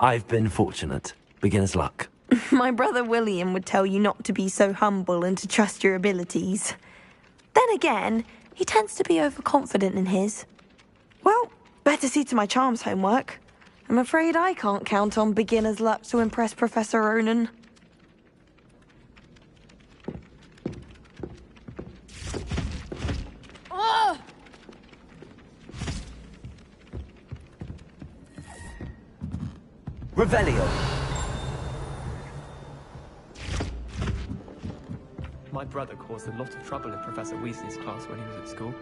I've been fortunate. Beginner's luck. My brother William would tell you not to be so humble and to trust your abilities. Then again, he tends to be overconfident in his. Well, better see to my charms homework. I'm afraid I can't count on beginner's luck to impress Professor Ronen. Revelio. My brother caused a lot of trouble in Professor Weasley's class when he was at school.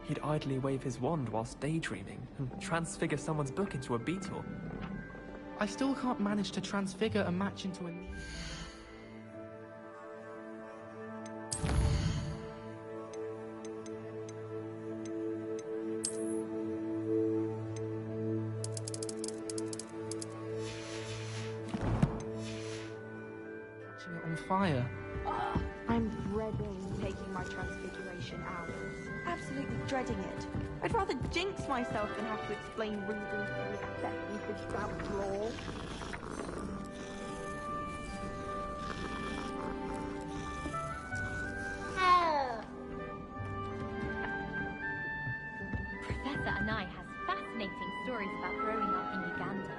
He'd idly wave his wand whilst daydreaming and transfigure someone's book into a beetle. I still can't manage to transfigure a match into a... Catching it on fire. I'm dreading taking my transfiguration hours. Absolutely dreading it. I'd rather jinx myself than have to explain reasons for accepting this damn law. Professor Anai has fascinating stories about growing up in Uganda.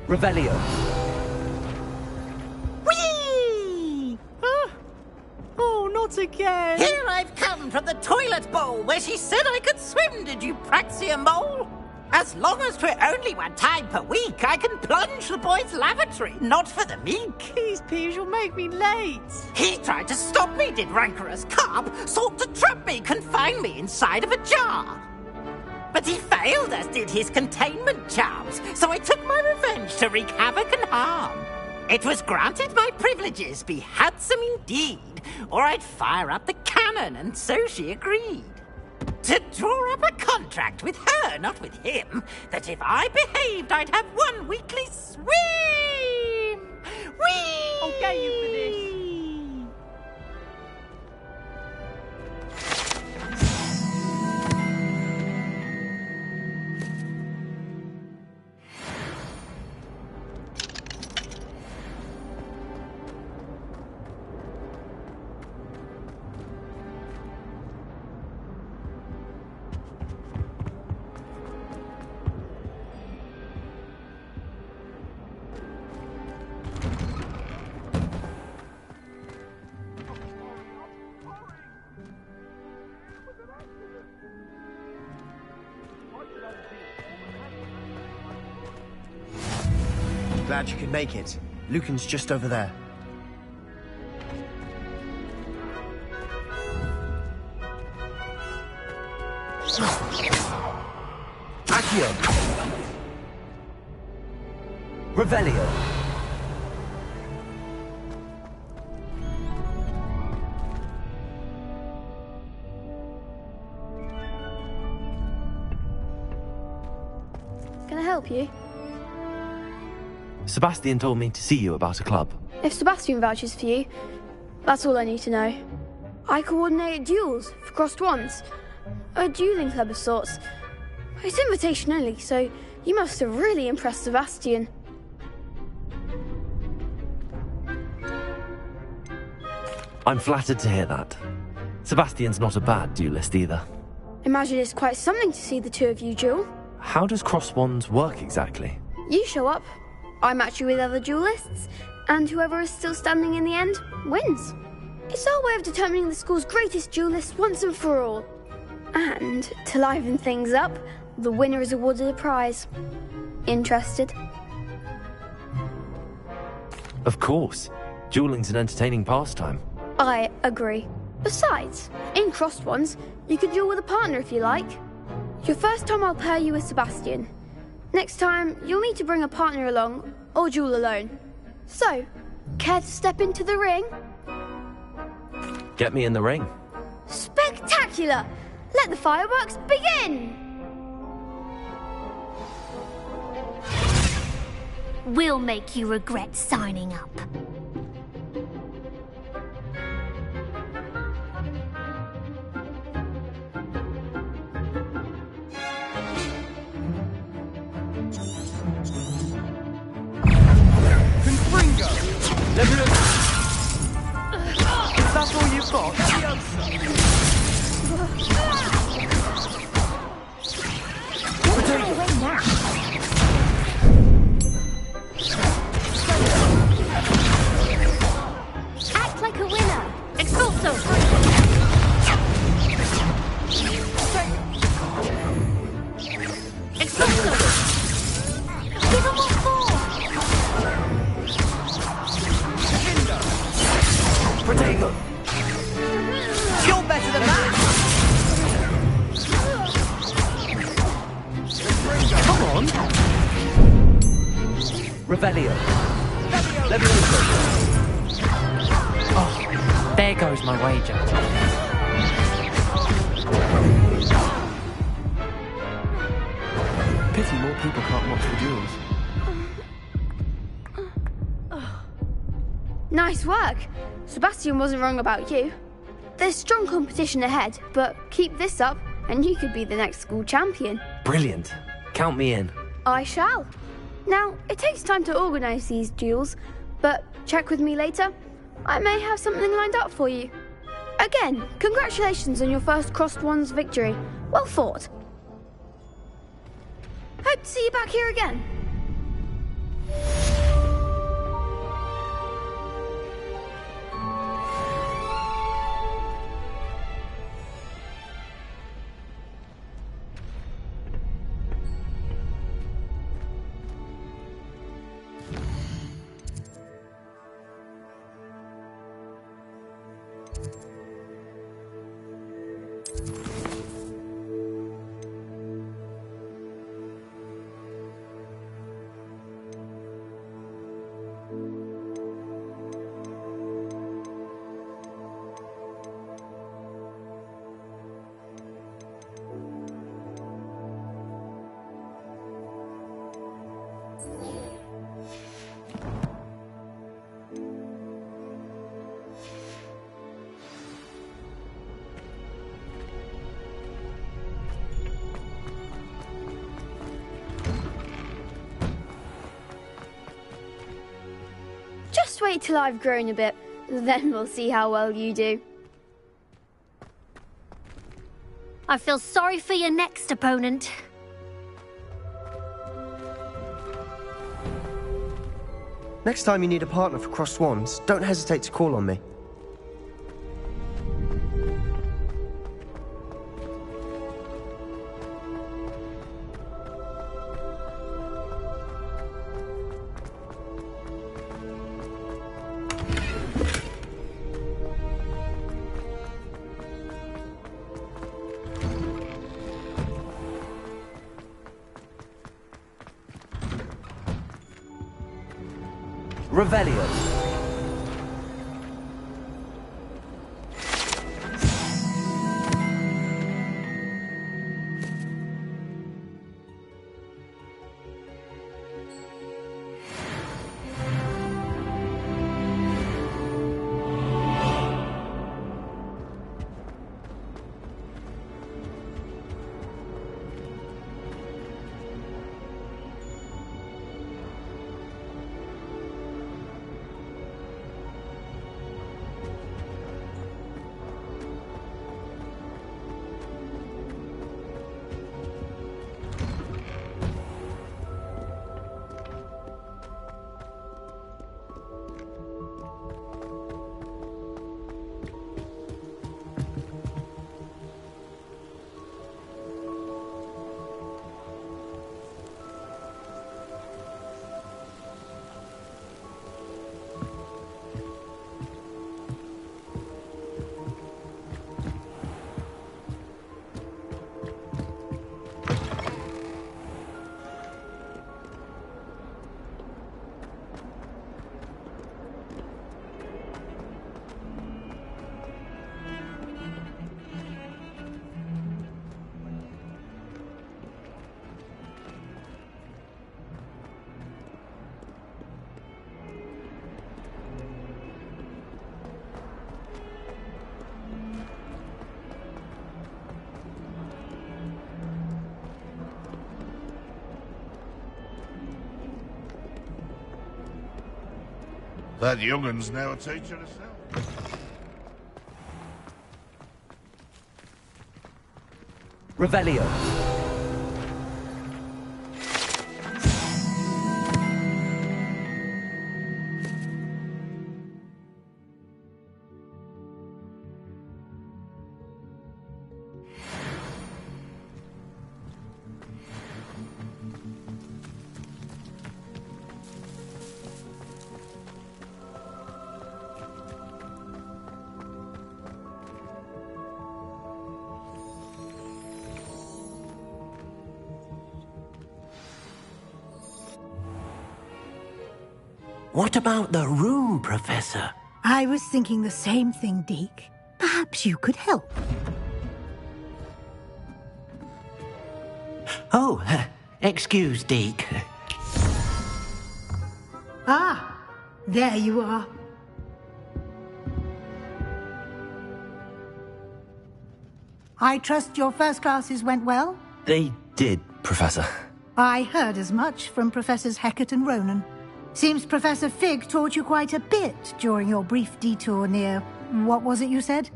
Revelio. Whee! Oh, not again! Here I've come from the toilet bowl where she said I could swim, did you Praxia mole? As long as 'twere only one time per week, I can plunge the boy's lavatory, not for the meek. These peas will make me late. He tried to stop me, did rancorous carp, sought to trap me, confine me inside of a jar. But he failed, as did his containment charms, so I took my revenge to wreak havoc and harm. It was granted my privileges be handsome indeed, or I'd fire up the cannon, and so she agreed. To draw up a contract with her, not with him, that if I behaved, I'd have one weekly swim! Whee! I'll get you for this. Glad you could make it. Lucan's just over there. Accio. Revelio. Can I help you? Sebastian told me to see you about a club. If Sebastian vouches for you, that's all I need to know. I coordinate duels for crossed wands. A dueling club of sorts. It's invitation only, so you must have really impressed Sebastian. I'm flattered to hear that. Sebastian's not a bad duelist either. Imagine it's quite something to see the two of you duel. How does cross wands work exactly? You show up, I match you with other duelists, and whoever is still standing in the end wins. It's our way of determining the school's greatest duelist once and for all. And to liven things up, the winner is awarded a prize. Interested? Of course. Dueling's an entertaining pastime. I agree. Besides, in crossed ones, you could duel with a partner if you like. Your first time I'll pair you with Sebastian. Next time, you'll need to bring a partner along, or duel alone. So, care to step into the ring? Get me in the ring. Spectacular! Let the fireworks begin! We'll make you regret signing up. That's all you've got? Act like a winner. Expulso. Expulso. Give him a four. Protego. You're better than that! Come on. Revelio. Oh, there goes my wager. Pity more people can't watch the duels. Nice work! Sebastian wasn't wrong about you. There's strong competition ahead, but keep this up and you could be the next school champion. Brilliant. Count me in. I shall. Now, it takes time to organise these duels, but check with me later. I may have something lined up for you. Again, congratulations on your first Crossed Wands victory. Well fought. Hope to see you back here again. Just wait till I've grown a bit, then we'll see how well you do. I feel sorry for your next opponent. Next time you need a partner for Cross Swans, don't hesitate to call on me. Revelio. That young'un's now a teacher herself. Revelio. What about the room, Professor? I was thinking the same thing, Deke. Perhaps you could help. Oh, excuse, Deke. Ah, there you are. I trust your first classes went well? They did, Professor. I heard as much from Professors Hecat and Ronan. Seems Professor Fig taught you quite a bit during your brief detour near... what was it you said?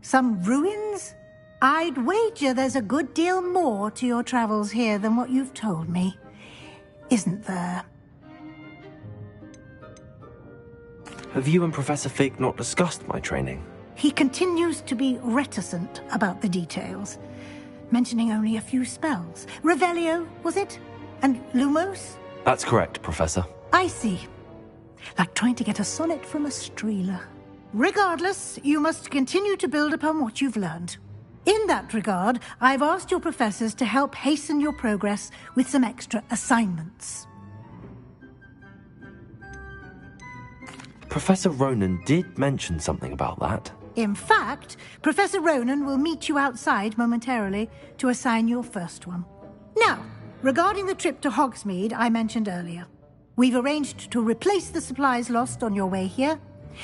Some ruins? I'd wager there's a good deal more to your travels here than what you've told me. Isn't there? Have you and Professor Fig not discussed my training? He continues to be reticent about the details, mentioning only a few spells. Revelio, was it? And Lumos? That's correct, Professor. I see. Like trying to get a sonnet from a streeler. Regardless, you must continue to build upon what you've learned. In that regard, I've asked your professors to help hasten your progress with some extra assignments. Professor Ronan did mention something about that. In fact, Professor Ronan will meet you outside momentarily to assign your first one. Now, regarding the trip to Hogsmeade I mentioned earlier, we've arranged to replace the supplies lost on your way here,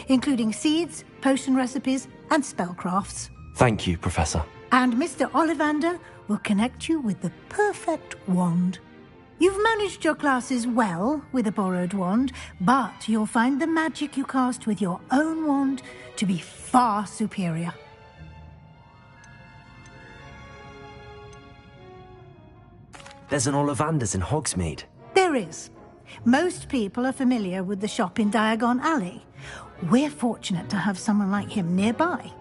including seeds, potion recipes, and spellcrafts. Thank you, Professor. And Mr. Ollivander will connect you with the perfect wand. You've managed your classes well with a borrowed wand, but you'll find the magic you cast with your own wand to be far superior. There's an Ollivander's in Hogsmeade. There is. Most people are familiar with the shop in Diagon Alley. We're fortunate to have someone like him nearby.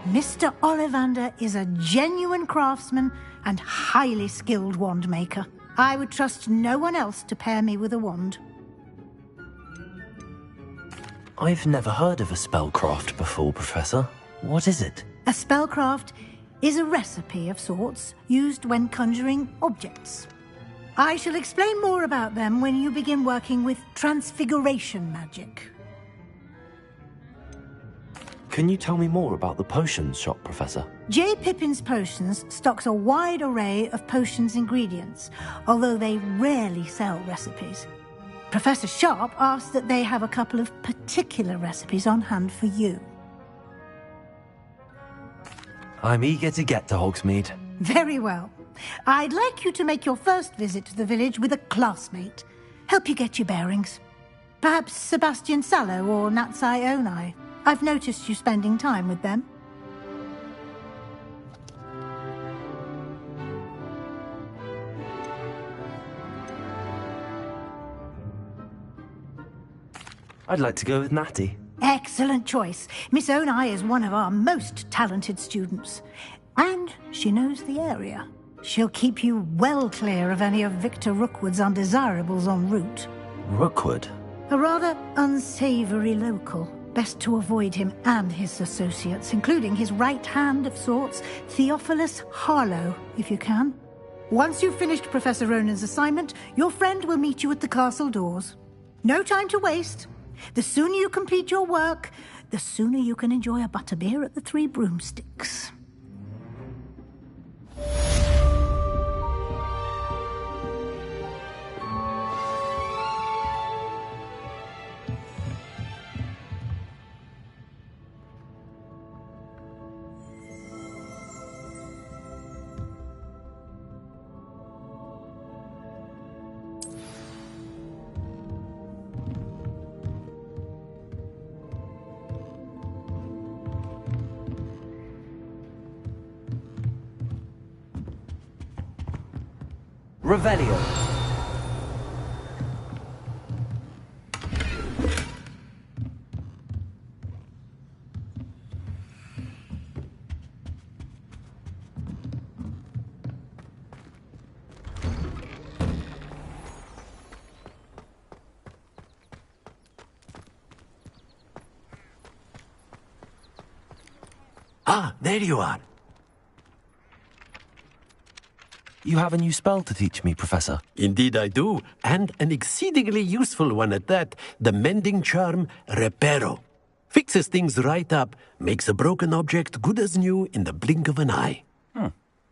Mr. Ollivander is a genuine craftsman and highly skilled wand maker. I would trust no one else to pair me with a wand. I've never heard of a spellcraft before, Professor. What is it? A spellcraft is a recipe of sorts used when conjuring objects. I shall explain more about them when you begin working with transfiguration magic. Can you tell me more about the potions shop, Professor? J. Pippin's Potions stocks a wide array of potions ingredients, although they rarely sell recipes. Professor Sharp asked that they have a couple of particular recipes on hand for you. I'm eager to get to Hogsmeade. Very well. I'd like you to make your first visit to the village with a classmate. Help you get your bearings. Perhaps Sebastian Sallow or Natsai Onai. I've noticed you spending time with them. I'd like to go with Natty. Excellent choice. Miss Onai is one of our most talented students. And she knows the area. She'll keep you well clear of any of Victor Rookwood's undesirables en route. Rookwood? A rather unsavory local. Best to avoid him and his associates, including his right hand of sorts, Theophilus Harlow, if you can. Once you've finished Professor Ronan's assignment, your friend will meet you at the castle doors. No time to waste. The sooner you complete your work, the sooner you can enjoy a butterbeer at the Three Broomsticks. Revelio. Ah, there you are. You have a new spell to teach me, Professor. Indeed I do, and an exceedingly useful one at that. The mending charm, Reparo. Fixes things right up, makes a broken object good as new in the blink of an eye.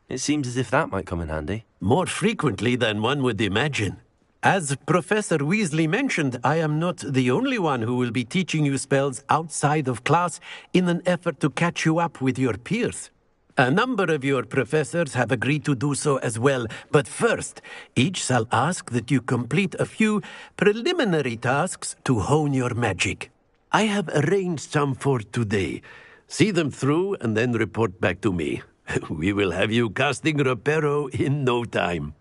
It seems as if that might come in handy. More frequently than one would imagine. As Professor Weasley mentioned, I am not the only one who will be teaching you spells outside of class in an effort to catch you up with your peers. A number of your professors have agreed to do so as well, but first, each shall ask that you complete a few preliminary tasks to hone your magic. I have arranged some for today. See them through and then report back to me. We will have you casting Reparo in no time.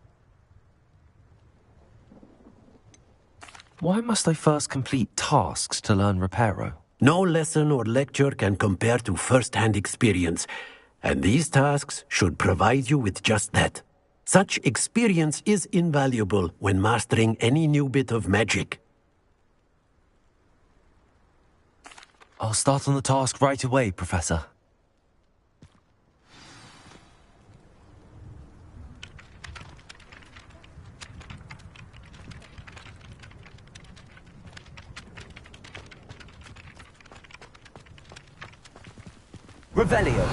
Why must I first complete tasks to learn Reparo? No lesson or lecture can compare to first-hand experience. And these tasks should provide you with just that. Such experience is invaluable when mastering any new bit of magic. I'll start on the task right away, Professor. Revelio.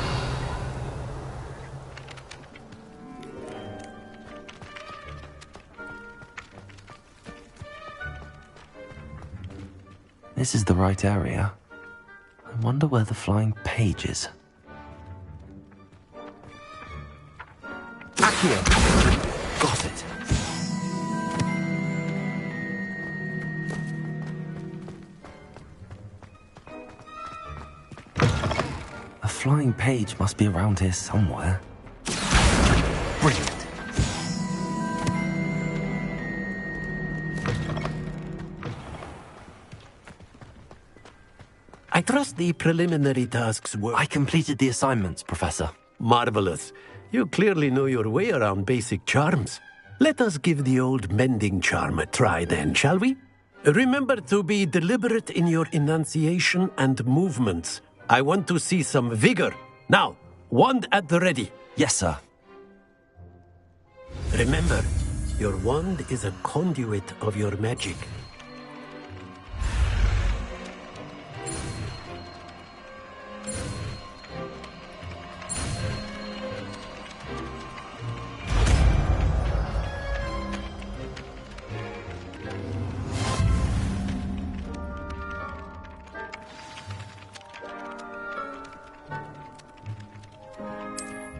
This is the right area. I wonder where the flying page is. Accio! Got it. flying page must be around here somewhere. Brilliant. I trust the preliminary tasks were... I completed the assignments, Professor. Marvelous. You clearly know your way around basic charms. Let us give the old mending charm a try then, shall we? Remember to be deliberate in your enunciation and movements. I want to see some vigor. Now, wand at the ready. Yes, sir. Remember, your wand is a conduit of your magic.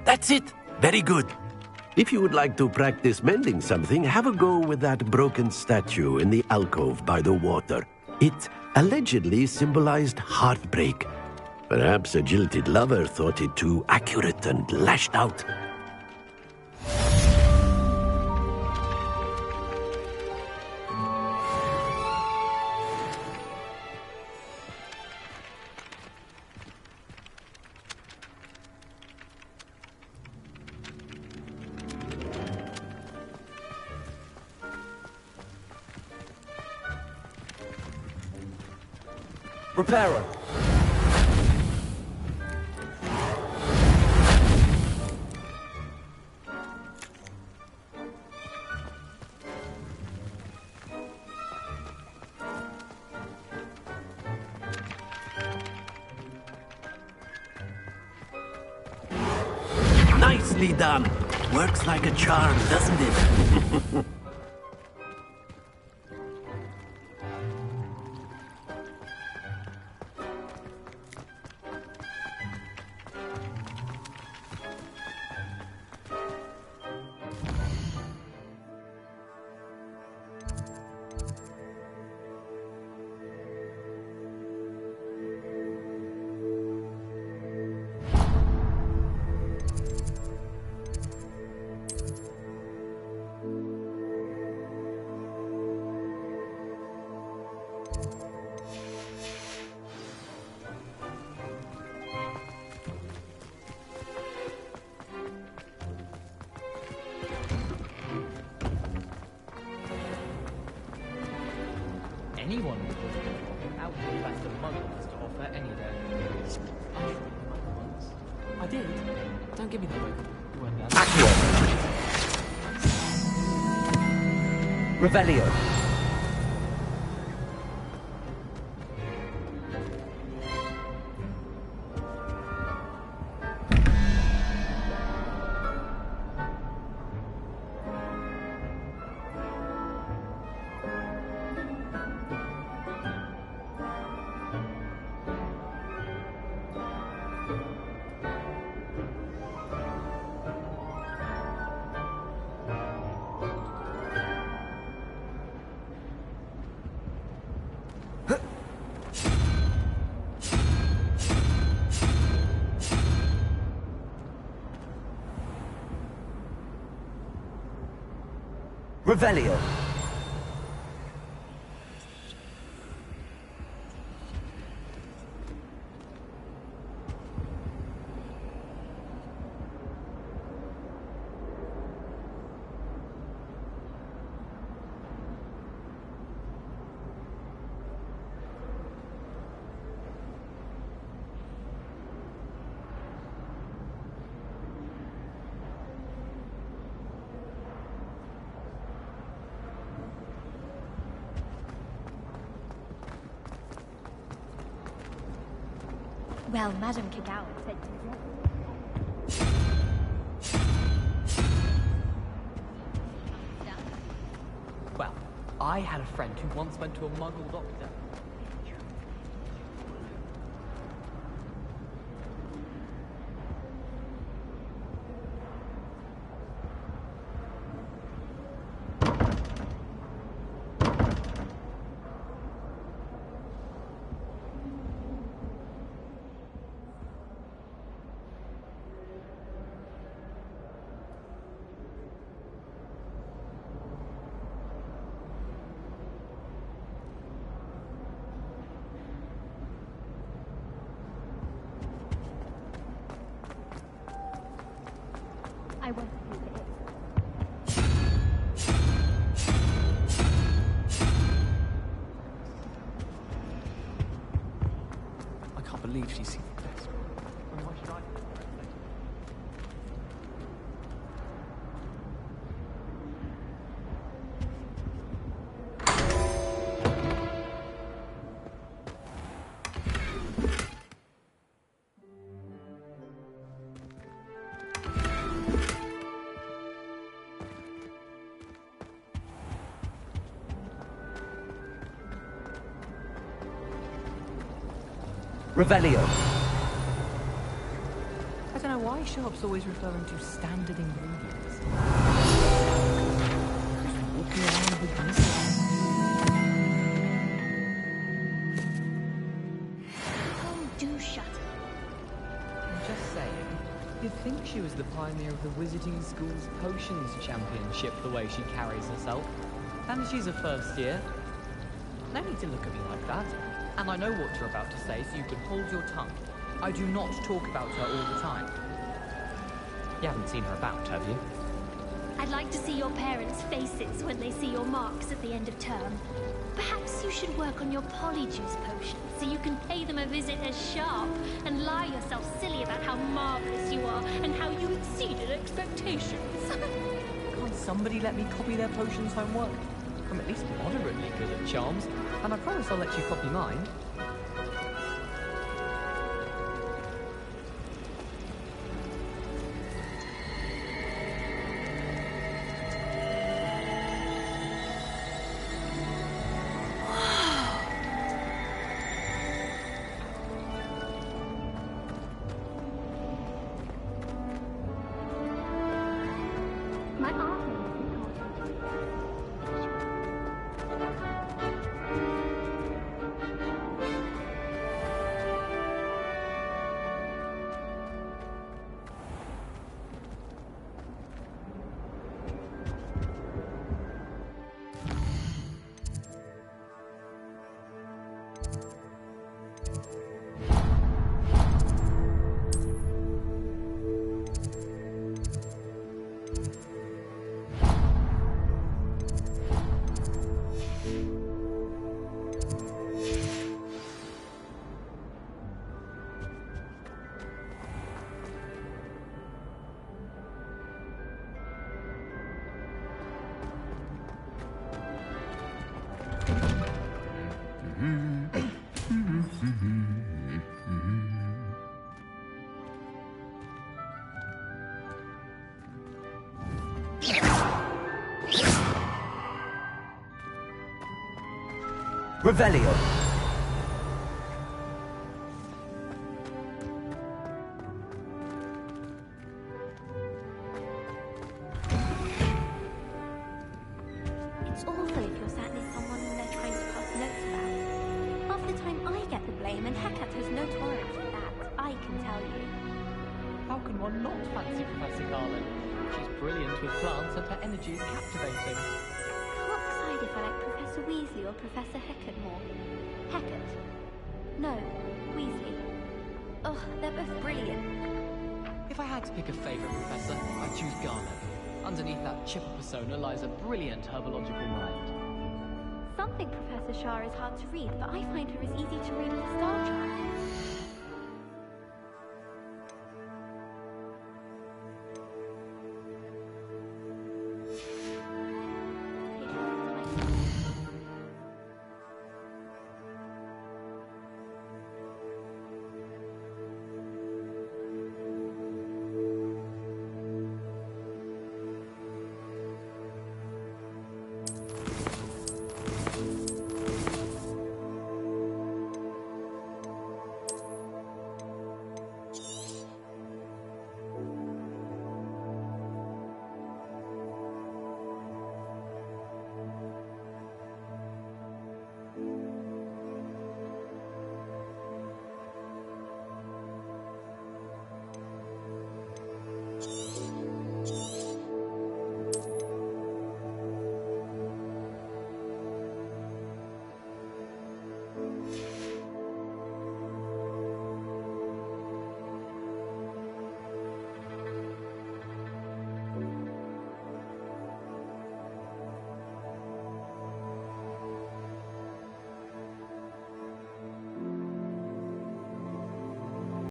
That's it. Very good. If you would like to practice mending something, have a go with that broken statue in the alcove by the water. It allegedly symbolized heartbreak. Perhaps a jilted lover thought it too accurate and lashed out. Reparo. Nicely done. Works like a charm, doesn't it? Anyone would out the best of muggles to offer any day. I'm sure you might once. I did. Don't give me that look. You weren't there. Accio. Revelio. Revelio. Well, Madame Kagawa said Well, I had a friend who once went to a muggle doctor. believe she's seen this. And why should I? Revelio. I don't know why Sharp's always referring to standard ingredients. Just walking around with this. Oh, do shut up. I'm just saying, you'd think she was the pioneer of the Wizarding School's Potions Championship the way she carries herself. And she's a first year. No need to look at me like that. And I know what you're about to say, so you can hold your tongue. I do not talk about her all the time. You haven't seen her about, have you? I'd like to see your parents' faces when they see your marks at the end of term. Perhaps you should work on your polyjuice potions so you can pay them a visit as Sharp and lie yourself silly about how marvelous you are and how you exceeded expectations. Can't somebody let me copy their potions homework? I'm at least moderately good at charms, and I promise I'll let you copy mine. My arm. Revelio. It's awful if you're sat near someone whom they're trying to pass notes about. Half the time I get the blame, and Hecate has no tolerance for that, I can tell you. How can one not fancy Professor Garland? She's brilliant with plants and her energy is captivating. Can't decide if I like Professor Weasley or Professor Hecate more. Hecate? No, Weasley. Oh, they're both brilliant. If I had to pick a favourite professor, I'd choose Garland. Underneath that chipper persona lies a brilliant herbological mind. Some think Professor Shah is hard to read, but I find her as easy to read as a star child.